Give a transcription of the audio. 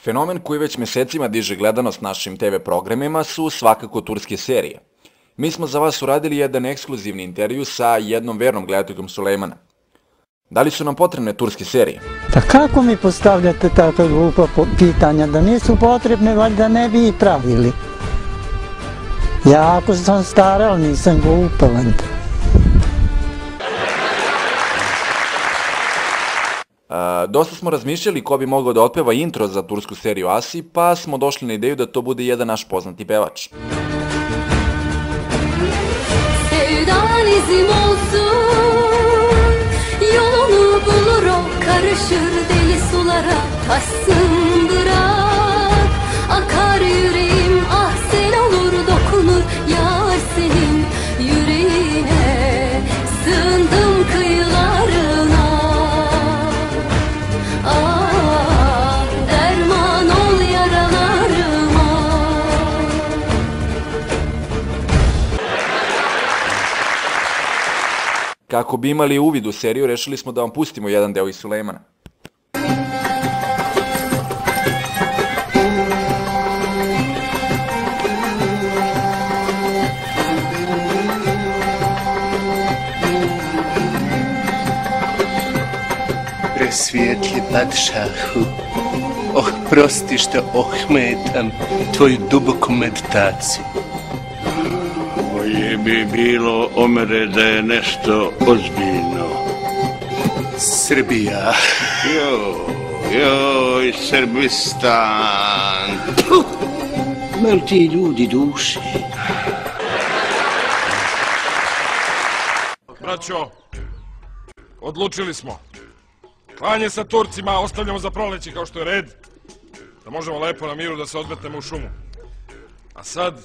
Fenomen koji već mesecima diže gledanost našim TV programima su svakako turske serije. Mi smo za vas uradili jedan ekskluzivni intervju sa jednom vernom gledateljkom Sulejmana. Da li su nam potrebne turske serije? Pa kako mi postavljate takva glupa pitanja? Da nisu potrebne, valjda ne bi ih pravili. Ja ako sam stara, ali nisam glupa, valjda. Dosta smo razmišljali ko bi mogao da otpeva intro za tursku seriju Asi, pa smo došli na ideju da to bude jedan naš poznati pevač. Sevdanizim olsun, yolunu bulur o, karışır deli sulara, taşsın bırak. Akar yüreğim, ah sen olur dokunur, yar senin yüreğine, sığındım kıyılarına. Ah, derman ol yaralarıma. Kako bi imali uvid u seriju, rešili smo da vam pustimo jedan deo iz Sulejmana. Presvijetli padšahu, oh prosti što ohmetam tvoju duboku meditaciju. Bolje bi bilo, Omere, da je nešto ozbiljno. Srbija. Joj, Srbistan. Imaju ti ljudi duše. Braćo, odlučili smo. Klanje sa Turcima ostavljamo za proleće kao što je red, da možemo lepo na miru da se odmetnemo u šumu. A sad